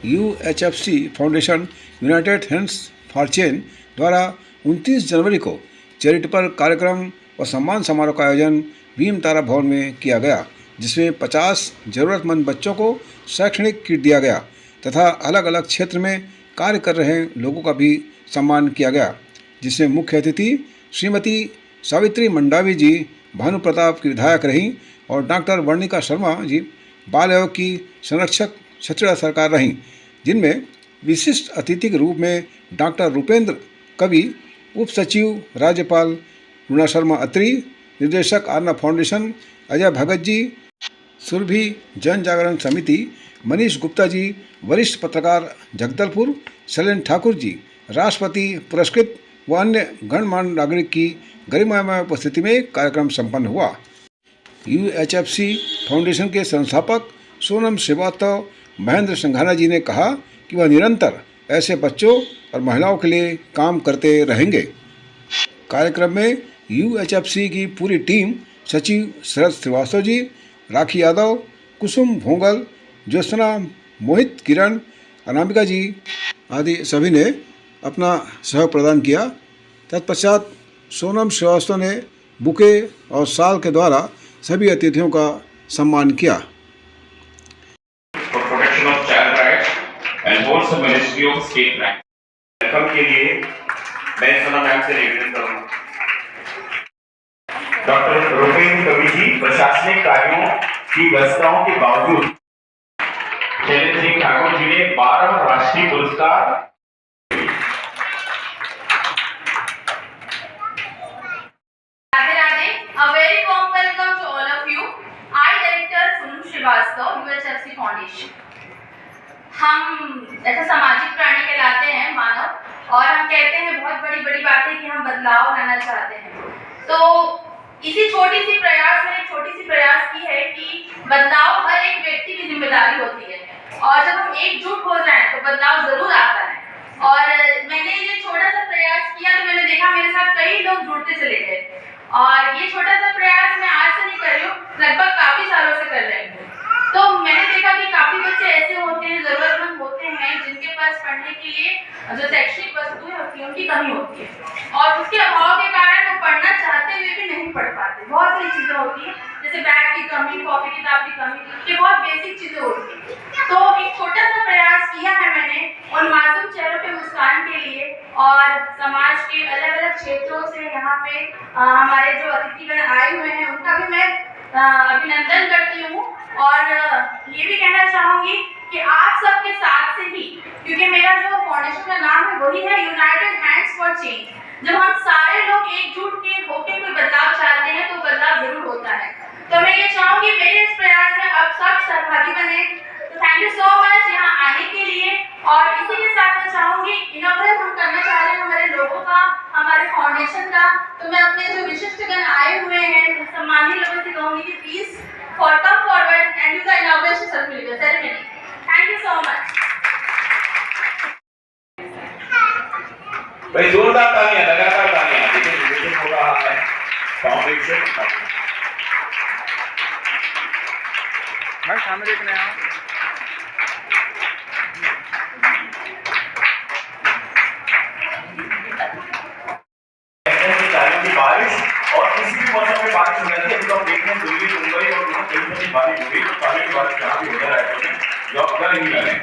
UHFC foundation united hands for change द्वारा 29 जनवरी को charitable कार्यक्रम और सम्मान समारोह का आयोजन भीम तारा भवन में किया गया, जिसमें 50 ज़रूरतमंद बच्चों को शैक्षणिक किट दिया गया तथा अलग अलग क्षेत्र में कार्य कर रहे लोगों का भी सम्मान किया गया, जिसमें मुख्य अतिथि श्रीमती सावित्री मंडावी जी भानु प्रताप की विधायक रहीं और डॉक्टर वर्णिका शर्मा जी बाल आयोग की संरक्षक छत्तीसगढ़ सरकार रहीं, जिनमें विशिष्ट अतिथि के रूप में डॉक्टर रूपेंद्र कवि, उप सचिव राज्यपाल रुणा शर्मा अत्री, निर्देशक आरना फाउंडेशन अजय भगत जी, सुरभि जन जागरण समिति मनीष गुप्ता जी, वरिष्ठ पत्रकार जगदलपुर शैलेंद्र ठाकुर जी, राष्ट्रपति पुरस्कृत व अन्य गणमान्य नागरिक की गरिमामय उपस्थिति में कार्यक्रम संपन्न हुआ। UHFC फाउंडेशन के संस्थापक सोनम श्रीवास्तव महेंद्र संघाना जी ने कहा कि वह निरंतर ऐसे बच्चों और महिलाओं के लिए काम करते रहेंगे। कार्यक्रम में UHFC की पूरी टीम सचिव शरद श्रीवास्तव जी, राखी यादव, कुसुम भोंगल, ज्योत्सना, मोहित, किरण, अनामिका जी आदि सभी ने अपना सहयोग प्रदान किया। तत्पश्चात सोनम श्रीवास्तव ने बुके और शाल के द्वारा सभी अतिथियों का सम्मान किया। Protection of child rights and also ministry of state right welcome के लिए मैं सोना मैम से निवेदन करूंगा। डॉक्टर रूपेंद्र कवि जी प्रशासनिक कार्यों की व्यस्तताओं के बावजूद शैलेंद्र सिंह ठाकुर जी ने 12 राष्ट्रीय पुरस्कार UHFC फाउंडेशन। हम ऐसा सामाजिक प्राणी कहलाते हैं मानव, और हम कहते हैं बहुत बड़ी बड़ी बातें कि हम बदलाव लाना चाहते हैं। तो इसी छोटी सी प्रयास की है कि बदलाव हर एक व्यक्ति की जिम्मेदारी होती है, और जब हम एकजुट हो जाएं तो बदलाव जरूर आता है। और मैंने ये छोटा सा प्रयास किया तो मैंने देखा मेरे साथ कई लोग जुड़ते चले गए, और ये छोटा सा प्रयास मैं आज से नहीं कर रही हूँ, लगभग काफी सालों से कर रही हूँ। तो मैंने देखा कि काफी बच्चे ऐसे होते हैं, जरूरतमंद होते हैं, जिनके पास पढ़ने के लिए जो शैक्षणिक वस्तुएं होती हैं उनकी कमी होती है, और उसके अभाव के कारण वो पढ़ना चाहते हुए भी नहीं पढ़ पाते। बहुत सारी चीजें होती हैं, जैसे बैग की कमी, कॉपी किताब की कमी, ये बहुत बेसिक चीजें होती हैं। तो एक छोटा सा प्रयास किया है मैंने उन मासूम चेहरों पे मुस्कान के लिए, और समाज के अलग अलग क्षेत्रों से यहाँ पे हमारे जो अतिथिगण आए हुए हैं उनका भी मैं अभिनंदन करती हूँ। और ये भी कहना चाहूंगी कि आप सबके साथ से ही, क्योंकि मेरा जो फाउंडेशन का नाम है वही है यूनाइटेड हैंड्स फॉर चेंज। जब हम सारे लोग एकजुट के होकर कोई बदलाव चाहते हैं तो बदलाव जरूर होता है। तो मैं ये चाहूंगी मेरे इस प्रयास में अब सब सहभागी बने। तो थैंक यू सो मच यहाँ आने के लिए। और इसी के साथ मैं चाहूंगी इनॉग्रेट हम करना चाह रहे हैं हमारे लोगों का, हमारे फाउंडेशन का। तो मैं अपने जो विशिष्टगण आए हुए हैं सम्मानित लोगों से कहूंगी कि please come forward and do the inauguration ceremony. Thank you so much. भाई जोरदार तालियां, लगातार तालियां। देखिए हो रहा है फाउंडेशन। भाई सामने देखने आओ। बारिश और किसी भी मौसम में बारिश हो जाती है, तो हम देखते हैं दिल्ली, मुंबई और वहाँ कहीं बारिश हो गई, तो सारे की बारिश कहाँ भी हो जा रहा है, जो आप कर ही रहे हैं।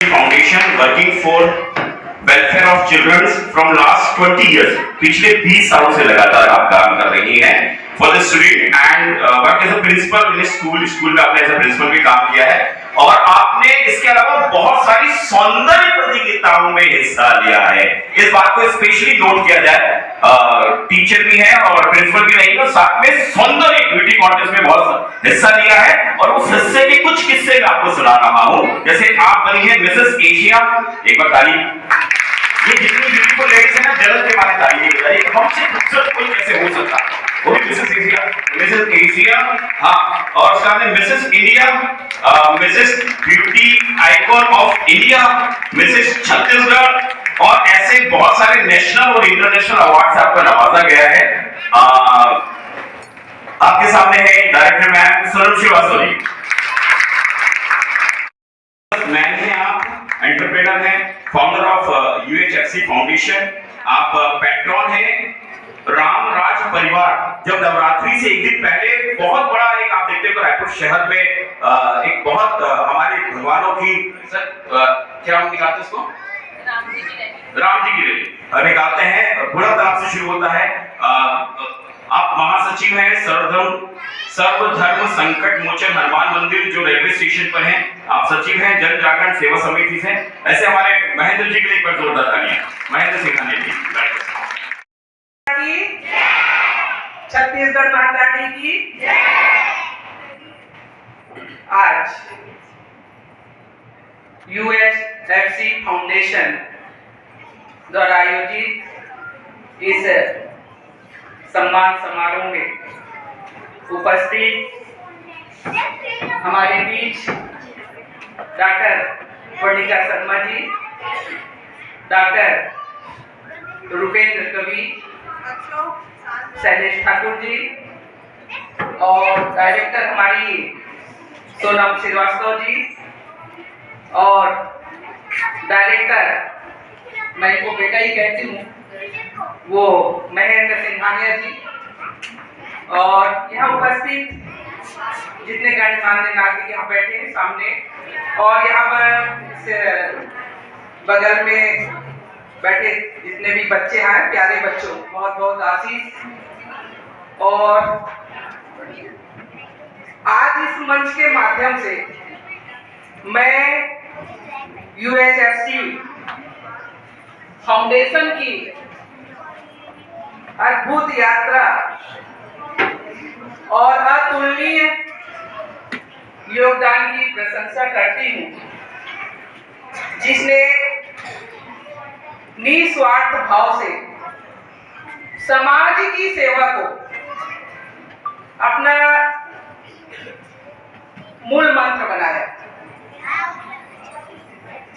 Foundation working for welfare of children from last 20 years, पिछले 20 सालों से लगातार आप काम कर रही हैं for the student and work as a principal in school में आपने एज अ प्रिंसिपल भी काम किया है, और आपने इसके अलावा बहुत सारी सौंदर्य प्रतियोगिताओं में हिस्सा लिया है। इस बात को स्पेशली नोट किया जाए, टीचर भी है और प्रिंसिपल भी नहीं, और साथ में सौंदर्य ब्यूटी कॉन्टेस्ट में बहुत हिस्सा लिया है, और उस हिस्से के कुछ किस्से मैं आपको सुना रहा हूं। जैसे आप बनी है मिसेस एशिया, एक बार ताली। ये जितनी ब्यूटीफुल लेडीज है ना, जलन के मारे ताली नहीं बजाई, हमसे खूबसूरत कोई कैसे हो सकता, वो भी मिसेस एशिया। हाँ, और उसका नाम Mrs India, Mrs beauty icon of India, Mrs Chhattisgarh, और ऐसे बहुत सारे नेशनल और इंटरनेशनल अवार्ड से आपको नवाजा गया है। आपके सामने है director ma'am Sonam Srivastava ji. Man हैं आप, एंटरप्रेनर हैं, फाउंडर ऑफ UHFC फाउंडेशन, आप पैट्रॉन हैं राम राज परिवार। जब नवरात्रि से एक दिन पहले बहुत बड़ा एक आप देखते हो रायपुर शहर में एक बहुत हमारे भगवानों की क्या हम निकालते उसको राम जी की रैली निकालते हैं, बुरा तालाब से शुरू होता है। आप महासचिव हैं सर्वधर्म संकट मोचन हनुमान मंदिर जो रेलवे स्टेशन पर है, आप सचिव हैं जन जागरण सेवा समिति से। ऐसे हमारे महेंद्र जी के लिए एक बार जोरदार तालियां, महेंद्र सिंघानिया जी। छत्तीसगढ़ माता की आज UHFC फाउंडेशन द्वारा आयोजित इस सम्मान समारोह में उपस्थित हमारे बीच डॉक्टर वर्णिका शर्मा जी, डॉक्टर रुपेंद्र कवि, शैलेश ठाकुर जी और डायरेक्टर हमारी सोनम श्रीवास्तव जी और डायरेक्टर मैं इनको बेटा ही कहती हूँ वो महेंद्र सिंघानिया जी और यहाँ उपस्थित जितने गणमान्य नागरिक यहाँ बैठे हैं सामने और यहाँ पर बगल में बैठे जितने भी बच्चे हैं प्यारे बच्चों बहुत बहुत आशीष। और आज इस मंच के माध्यम से मैं UHFC फाउंडेशन की अद्भुत यात्रा और अतुलनीय योगदान की प्रशंसा करती हूँ, जिसने निस्वार्थ भाव से समाज की सेवा को अपना मूल मंत्र बनाया।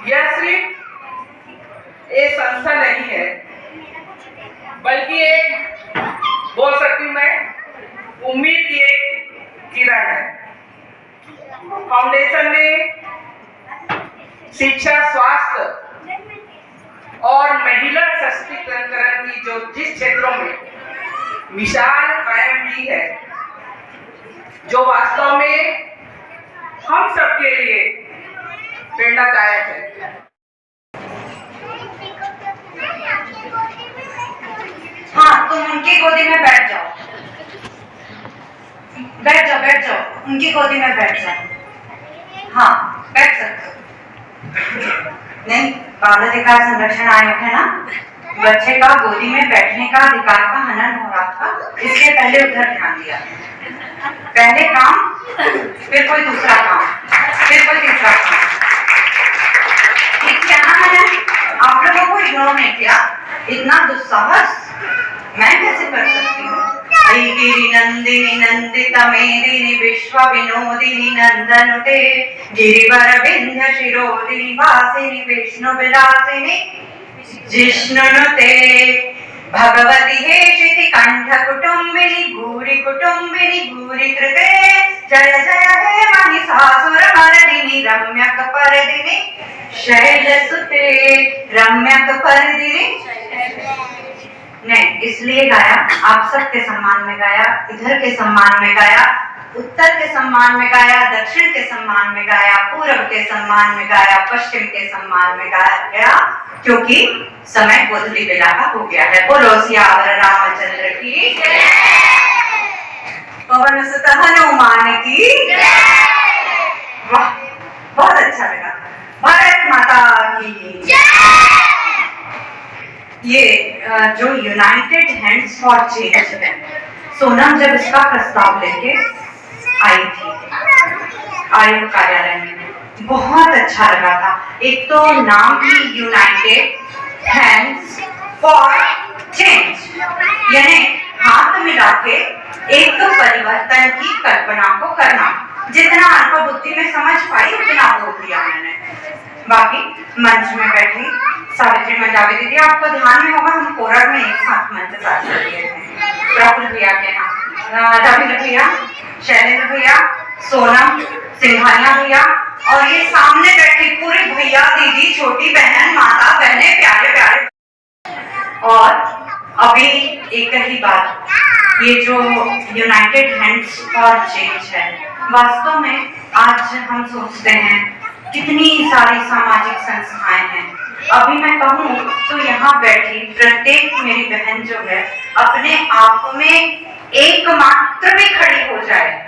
यह सिर्फ एक संस्था नहीं है बल्कि एक बोल सकती हूँ मैं उम्मीद की एक किरण है। फाउंडेशन ने शिक्षा, स्वास्थ्य और महिला सशक्तिकरण की जो जिस क्षेत्रों में मिसाल कायम की है, जो वास्तव में हम सबके लिए प्रेरणादायक है। हाँ, तुम उनकी गोदी में बैठ जाओ, बैठ जाओ, उनकी गोदी में बैठ जाओ। हाँ, बैठ सकते हो। नहीं, बाल अधिकार संरक्षण आयोग है ना, बच्चे का गोदी में बैठने का अधिकार का हनन हो रहा था, इसलिए पहले उधर ध्यान दिया। पहले काम, फिर कोई दूसरा काम, फिर कोई तीसरा काम। ठीक है ना मैडम? आप लोगों को इग्नोर नहीं किया। इतना दुस्साहस मैं कैसे कर सकती हूँ? गिरि नंदिनी नंदिता मेदिनी विश्व विनोदिनी नंदनुते गिरिवर विंध्य शिरोदिनी वासिनी विष्णु विलासिनी जिष्णुनुते भगवती हेशिति कंठ कुटुंबिनी भूरि कृते जय जय हे महिषासुर मर्दिनी रम्यक परदिनी शैलसुते रम्यक परदिनी। नहीं, इसलिए गाया, आप सबके सम्मान में गाया, इधर के सम्मान में गाया, उत्तर के सम्मान में गाया, दक्षिण के सम्मान में गाया, पूर्व के सम्मान में गाया, पश्चिम के सम्मान में गाया गया, क्योंकि समय गोधूली बेला का हो गया है। बोलो सियावर रामचंद्र की जय, पवन सुत हनुमान की जय। वाह, बहुत अच्छा लगा। भारत माता की जय। ये जो यूनाइटेड हैंड्स फॉर चेंज है, सोनम जब इसका प्रस्ताव लेके आई थी आयोग कार्यालय में, बहुत अच्छा लगा था। एक तो नाम ही यूनाइटेड हैंड्स फॉर चेंज, यानी हाथ मिला के एक तो परिवर्तन की कल्पना को करना। जितना अल्प बुद्धि में समझ पाई उतना बोल दिया मैंने। बाकी मंच में बैठी सावित्री मंडावी दीदी, आपको ध्यान में होगा हम कोरल में एक साथ मंच साथ कर लिए थे। प्रफुल्ल भैया के यहाँ, रविंद्र भैया, शैलेंद्र भैया, सोनम सिंघानिया भैया और ये सामने बैठी एक ही बात, ये जो यूनाइटेड हैंड्स फॉर चेंज है, वास्तव में आज हम सोचते हैं कितनी सारी सामाजिक संस्थाएं हैं। अभी मैं कहूँ तो यहाँ बैठी प्रत्येक मेरी बहन जो है अपने आप में एकमात्र भी खड़ी हो जाए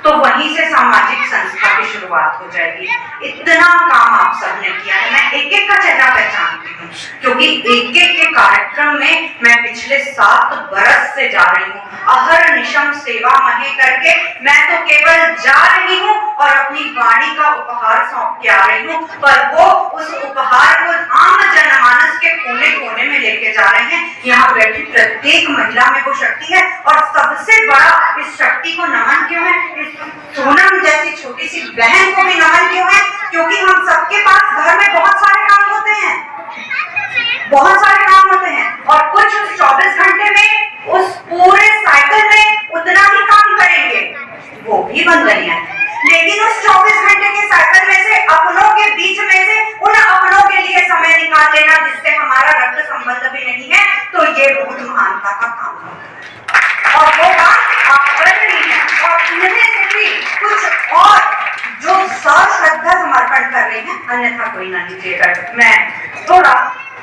तो वहीं से सामाजिक संस्था की शुरुआत हो जाएगी। इतना काम आप सबने किया है, मैं एक एक का चेहरा पहचानती हूँ क्योंकि एक एक के कार्यक्रम में मैं पिछले 7 बरस से जा रही हूँ। अहर्निशम सेवा महे करके मैं तो केवल जा रही हूँ और अपनी वाणी का उपहार सौंप के आ रही हूँ, पर वो उस उपहार को आम जनमानस के कोने कोने में लेके जा रहे हैं। यहाँ बैठी प्रत्येक महिला में वो शक्ति है और सबसे बड़ा इस शक्ति को नमन क्यों है, इस सोनम जैसी छोटी सी बहन को भी नमन क्यों है, क्योंकि हम सबके पास घर में बहुत सारे काम होते हैं, बहुत सारे काम होते हैं और कुछ उस 24 घंटे में उस पूरे साइकिल में उतना ही काम करेंगे, वो भी बन रही है। लेकिन उस 24 घंटे के साइकिल में से अपनों के बीच में से उन अपनों के लिए समय निकाल लेना जिससे हमारा रक्त संबंध भी नहीं है, तो ये बहुत महानता का काम है और वो काम आप कर रही हैं। और इनमें से भी कुछ और जो सश्रद्धा समर्पण कर रही हैं, अन्यथा कोई ना लीजिएगा, मैं थोड़ा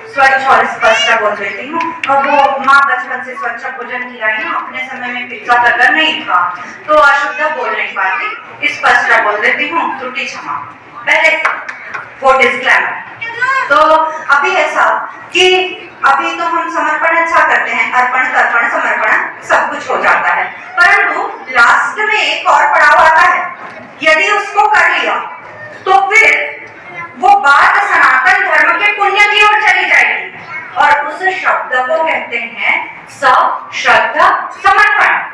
स्वच्छ और स्पष्ट बोल देती हूँ। और वो माँ बचपन से स्वच्छ भोजन खिलाई ना, अपने समय में पिज्जा बर्गर नहीं था तो अशुद्ध बोल नहीं पाती, स्पष्ट बोल देती हूँ, त्रुटि क्षमा। पहले वो डिस्क्लेमर। तो अभी ऐसा कि अभी तो हम समर्पण अच्छा करते हैं, अर्पण तर्पण समर्पण सब कुछ हो जाता है, परंतु लास्ट में एक और पड़ाव आता है। यदि उसको कर लिया तो फिर वो बात सनातन धर्म के पुण्य की ओर चली जाएगी और उस शब्द को कहते हैं सश्रद्धा समर्पण।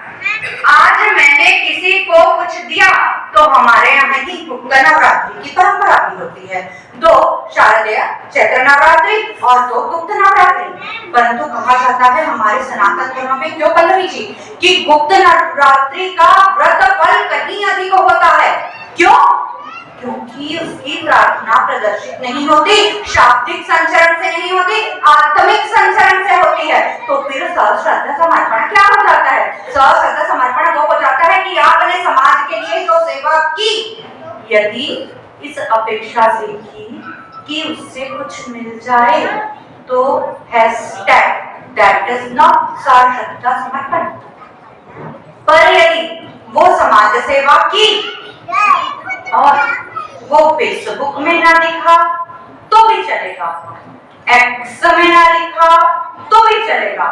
आज मैंने किसी को कुछ दिया तो हमारे यहाँ की गुप्त नवरात्रि की परंपरा भी होती है, 2 शारदीय चैत्र नवरात्रि और 2 गुप्त नवरात्रि। परंतु कहा जाता है हमारे सनातन धर्म में, क्यों पल्लवी जी, कि गुप्त नवरात्रि का व्रत फल कहीं अधिक होता है। क्यों? क्योंकि उसकी प्रार्थना प्रदर्शित नहीं होती, शाब्दिक संचरण से नहीं होती, आत्मिक संचरण से होती है। तो फिर सश्रद्धा समर्पण क्या हो जाता है? सश्रद्धा समर्पण वो हो जाता है कि आपने समाज के लिए जो सेवा की, यदि इस अपेक्षा से की कि उससे कुछ मिल जाए, तो #that is not सश्रद्धा समर्पण। पर यदि वो समाज सेवा की और वो फेसबुक में ना लिखा तो भी चलेगा, एक्स में ना लिखा तो भी चलेगा,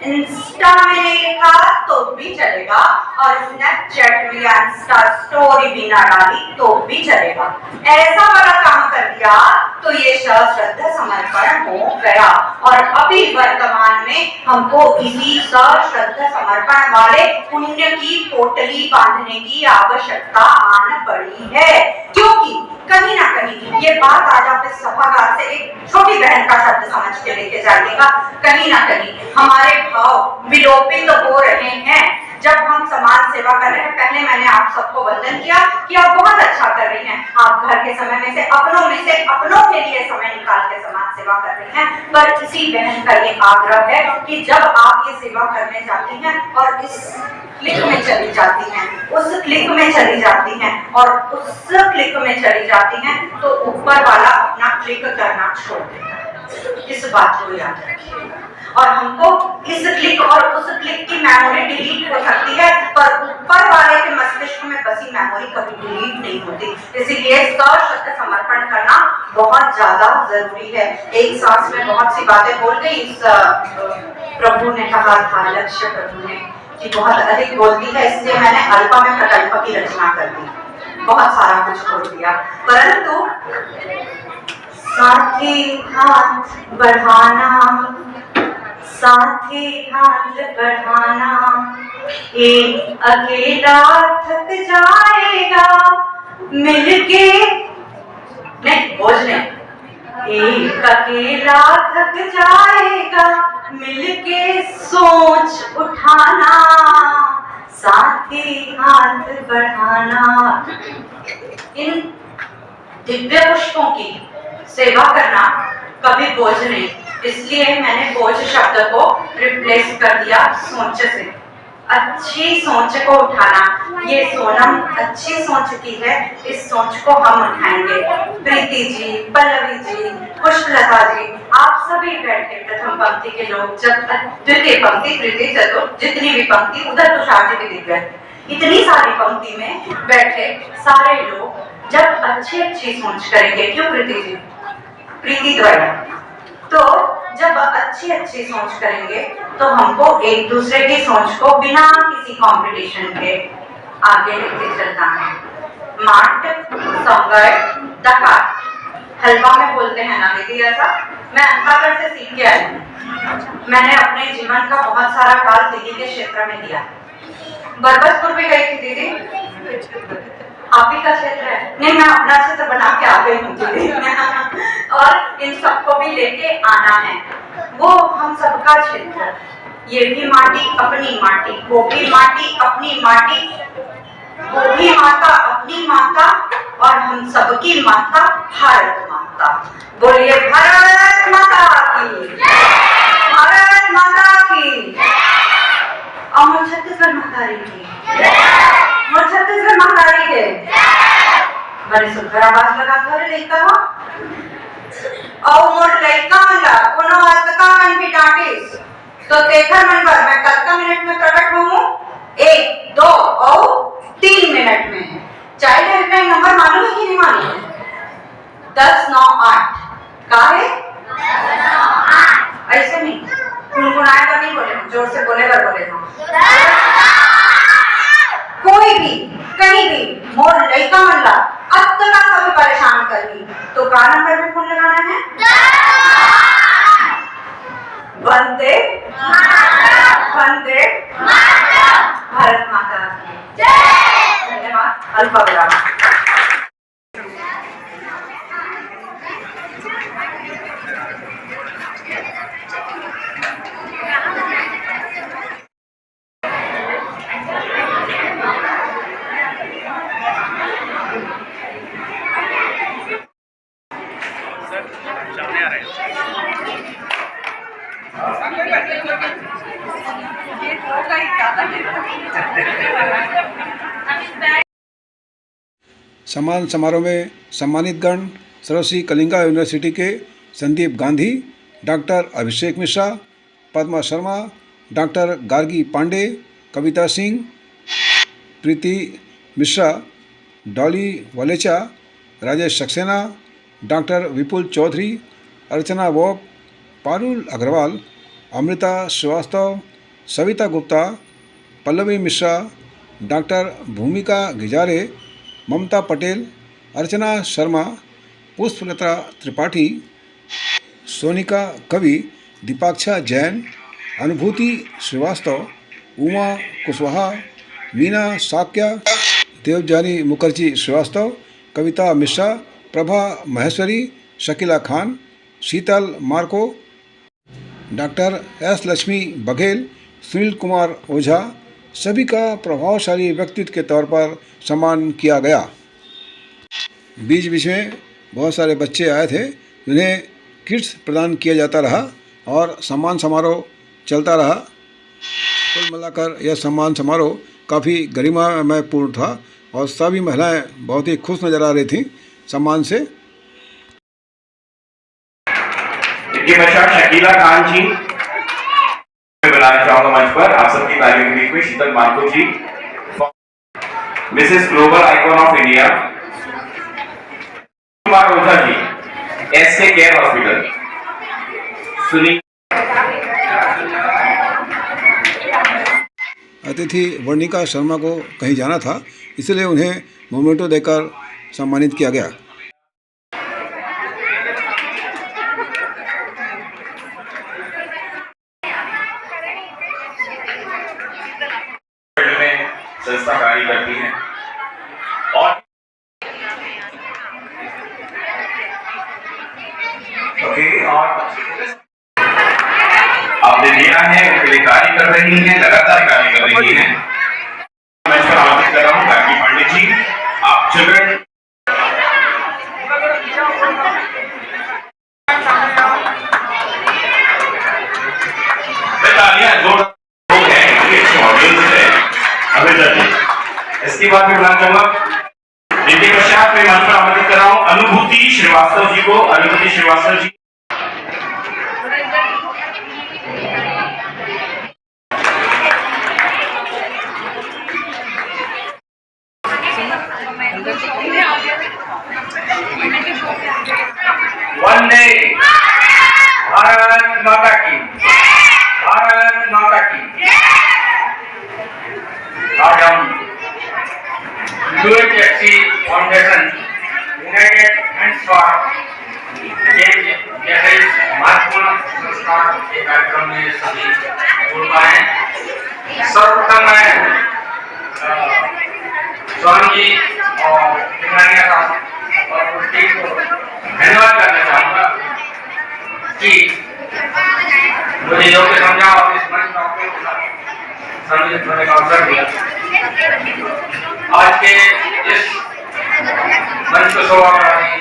इंस्टा में नहीं लिखा तो भी चलेगा और स्नैपचैट में या इंस्टा स्टोरी भी ना डाली तो भी चलेगा, ऐसा वाला काम कर दिया तो ये सश्रद्धा समर्पण हो गया। और अभी वर्तमान में हमको इसी सश्रद्धा समर्पण वाले पुण्य की पोटली बांधने की आवश्यकता आन पड़ी है, क्योंकि कहीं ना कहीं ये बात आज आप इस सभागार से एक छोटी बहन का शब्द समझ के लेके जाइएगा, कहीं ना कहीं हमारे भाव विलोपित हो रहे हैं जब हम समाज सेवा कर रहे हैं। पहले मैंने आप सबको वंदन किया कि आप बहुत अच्छा कर रही हैं, आप घर के समय में से अपनों के लिए समय निकाल के समाज सेवा कर रही हैं, पर इसी बहन का ये आग्रह है कि जब आप ये सेवा करने जाती हैं और इस क्लिक में चली जाती हैं, उस क्लिक में चली जाती हैं और उस क्लिक में चली जाती हैं, तो ऊपर वाला अपना क्लिक करना छोड़ देता है। इस बात को याद रखिएगा। और हमको इस क्लिक और उस क्लिक की मेमोरी डिलीट हो सकती है, पर ऊपर वाले के मस्तिष्क में बसी मेमोरी कभी डिलीट नहीं होती। इसीलिए सश्रद्धा समर्पण करना बहुत ज्यादा जरूरी है। एक सांस में बहुत सी बातें बोल गई, इस प्रभु ने कहा था, लक्ष्य प्रभु ने कि बहुत अधिक बोलती है, इसलिए मैंने अल्प में प्रकल्प की रचना कर दी, बहुत सारा कुछ बोल दिया। परंतु साथी हाथ बढ़ाना, साथी हाथ बढ़ाना, एक अकेला थक जाएगा, मिलके नहीं बोझने, एक अकेला थक जाएगा, मिलके सोच उठाना, साथी हाथ बढ़ाना। इन दिव्य पुष्पों की सेवा करना कभी बोझ नहीं, इसलिए मैंने बोझ शब्द को रिप्लेस कर दिया सोच से। अच्छी सोच को उठाना, ये सोनम अच्छी सोच की है, इस सोच को हम उठाएंगे। प्रीति जी, पल्लवी जी, पुष्पलता जी, आप सभी बैठे प्रथम पंक्ति के लोग, जब द्वितीय पंक्ति, तृतीय, चतुर्थ, जितनी भी पंक्ति, उधर तुषार जी भी दिख गए। इतनी सारी पंक्ति में बैठे सारे लोग जब अच्छी सोच करेंगे, क्यों प्रीति जी? प्रीति द्वारा तो जब अच्छी सोच करेंगे तो हमको एक दूसरे की सोच को बिना किसी कंपटीशन के आगे लेके चलना है। माट, संगय, डकार, हलवा में बोलते हैं ना दीदी, ऐसा मैं अंतागढ़ से सीख के आई हूँ। मैंने अपने जीवन का बहुत सारा काल दिल्ली के क्षेत्र में दिया। बरबसपुर भी गई थी दीदी, आप ही का क्षेत्र है। नहीं, मैं अपना क्षेत्र बना के आ गई हूँ दीदी और इन सबको भी लेके आना है। वो हम सबका क्षेत्र, ये भी माटी अपनी माटी, वो भी माटी अपनी माटी, वो भी माता अपनी माता, और हम सबकी माता भारत माता। बोलिए भारत माता की, भारत माता की, और छत्तीसगढ़ माता की, और छत्तीसगढ़ माता के। बड़ी सुंदर आवाज लगा कर लइका हो, और मोर लइका मनला कोनो अतका मन भी डांटिस तो तेखर मन बर मैं कतका मिनट में प्रकट होऊं? 1, 2 और 3 मिनट में। चाइल्ड हेल्पलाइन नंबर मालूम है कि नहीं मालूम है? 1098 का है? 1098 ऐसे नहीं, गुनगुनाए कर नहीं बोले, जोर से बोले कर बोले हो। कोई भी कहीं भी मोर लइका मनला अतका कभी परेशान करी तो का नंबर पे फोन लगाना है? वंदे वंदे भारत माता की जय। धन्यवाद। अल्पा विराम। सम्मान समारोह में सम्मानित गण सर्वश्री कलिंगा यूनिवर्सिटी के संदीप गांधी, डॉक्टर अभिषेक मिश्रा, पद्मा शर्मा, डॉक्टर गार्गी पांडे, कविता सिंह, प्रीति मिश्रा, डॉली वलेचा, राजेश सक्सेना, डॉक्टर विपुल चौधरी, अर्चना वोक, पारुल अग्रवाल, अमृता श्रीवास्तव, सविता गुप्ता, पल्लवी मिश्रा, डॉक्टर भूमिका गिजारे, ममता पटेल, अर्चना शर्मा, पुष्पलता त्रिपाठी, सोनिका कवि, दीपाक्षा जैन, अनुभूति श्रीवास्तव, उमा कुशवाहा, मीना साक्या, देवजानी मुखर्जी श्रीवास्तव, कविता मिश्रा, प्रभा महेश्वरी, शकीला खान, शीतल मार्को, डॉक्टर एस लक्ष्मी बघेल, सुनील कुमार ओझा, सभी का प्रभावशाली व्यक्तित्व के तौर पर सम्मान किया गया। बीच बीच में बहुत सारे बच्चे आए थे जिन्हें किट्स प्रदान किया जाता रहा और सम्मान समारोह चलता रहा। कुल मिलाकर यह सम्मान समारोह काफ़ी गरिमामय पूर्ण था और सभी महिलाएं बहुत ही खुश नजर आ रही थीं सम्मान से। इनके पश्चात शकीला खान जी बुलाना चाहूंगा मंच पर। आप सबकी तालियों के बीच में Sheetal Marko ji, Mrs global icon of India, Kumar Ojha ji, SK care hospital, Sunil. अतिथि वर्णिका शर्मा को कहीं जाना था, इसलिए उन्हें मोमेंटो देकर सम्मानित किया गया। संस्था कार्य करती है और और आपने दिया है उनके लिए कार्य कर रही हैं, लगातार कार्य कर रही हैं। मैं इस पर आमंत्रित कर रहा हूँ गार्गी पांडे जी, आप चिल्ड्रन इसके बाद मैं बुलाना चाहूंगा जिनके पश्चात मैं मंच पर आमंत्रित कर रहा हूं अनुभूति श्रीवास्तव जी को। अनुभूति श्रीवास्तव जी वंदे भारत माता की, भारत माता की। आज हम UHFC foundation united hands for change जैसे इस महत्वपूर्ण संस्कार के कार्यक्रम में सभी जुड़ पाए हैं। सर्वप्रथम मैं स्वामी जी और निगरानिया साहब और उस टीम को धन्यवाद करना चाहूँगा कि मुझे योग्य समझा और इस मंच पर सम्मिलित होने का अवसर दिया। आज के इस मंच को शोभा बढ़ाने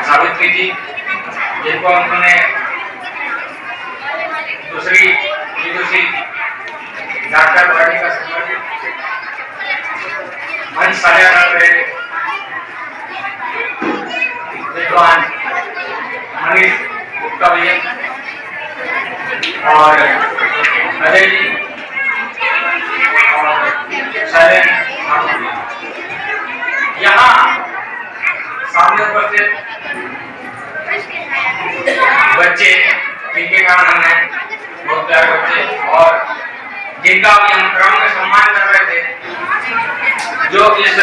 सावित्री जी जिनको उन्होंने दूसरी डॉक्टर बॉडी का मंच साझा कर रहे विद्वान मनीष गुप्ता भैया और अजय जी और शैलेन यहाँ सामने उपस्थित बच्चे जिनके कारण हमें बहुत प्यारे बच्चे और जिनका भी हम क्रम में सम्मान कर रहे थे, जो इस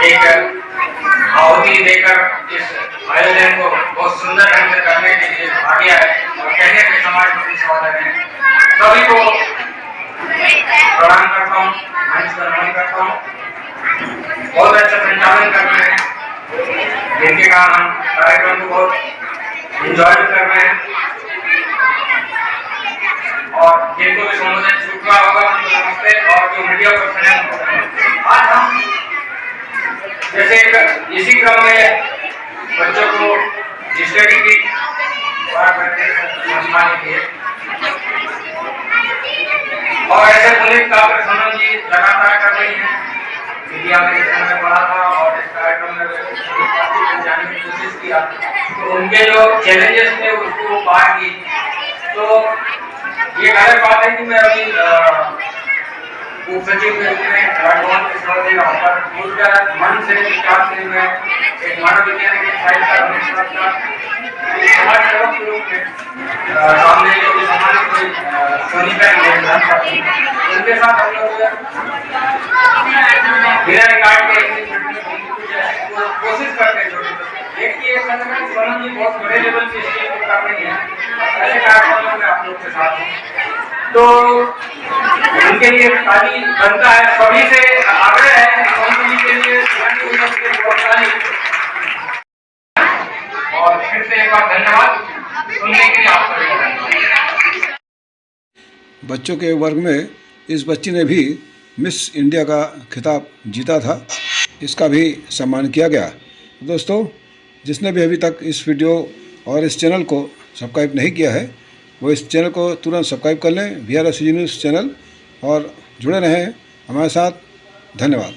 एक आहुति देकर इस आयोजन को बहुत सुंदर ढंग से करने के लिए आगे आए और कहने के समाज में सहोदर हैं, सभी को प्रणाम करता हूँ, मंच पर नमन करता हूँ। बहुत अच्छा संचालन कर रहे हैं जिनके कारण हम कार्यक्रम को बहुत एंजॉय कर रहे हैं और जिनको भी संबोधन छूट रहा होगा उनको नमस्ते। और जो मीडिया पर्सन है, आज हम जैसे इसी क्रम में बच्चों को स्टडी की सम्मान किए और ऐसे पुलिस का सोनम जी लगातार कर रही हैं। मीडिया में समय पढ़ा था और इस कार्यक्रम में जाने की कोशिश किया तो उनके जो चैलेंजेस थे उसको पार की। तो ये अलग बात है कि मैं अभी उप सचिव के रूप में राजभवन के सौदे पर पूछकर मन से विकास के लिए एक मानव विज्ञान के साइड का हमेशा समाज सेवक के रूप में सामने जो सम्मानित कोई सोनिका उनके साथ हम लोग बिना रिकॉर्ड के कोशिश करते हैं। छोटे एक ये संगठन सोनम जी बहुत बड़े लेवल पे स्टेज पर कर रही है, ऐसे कार्यक्रमों में आप लोग के साथ हैं तो उनके लिए ताली बनता है। सभी से आग्रह है कि सोनम जी के लिए और फिर से एक बार धन्यवाद सुनने के लिए आपका। बच्चों के वर्ग में इस बच्ची ने भी मिस इंडिया का खिताब जीता था, इसका भी सम्मान किया गया। दोस्तों, जिसने भी अभी तक इस वीडियो और इस चैनल को सब्सक्राइब नहीं किया है वो इस चैनल को तुरंत सब्सक्राइब कर लें, VRSG न्यूज़ चैनल, और जुड़े रहें हमारे साथ। धन्यवाद।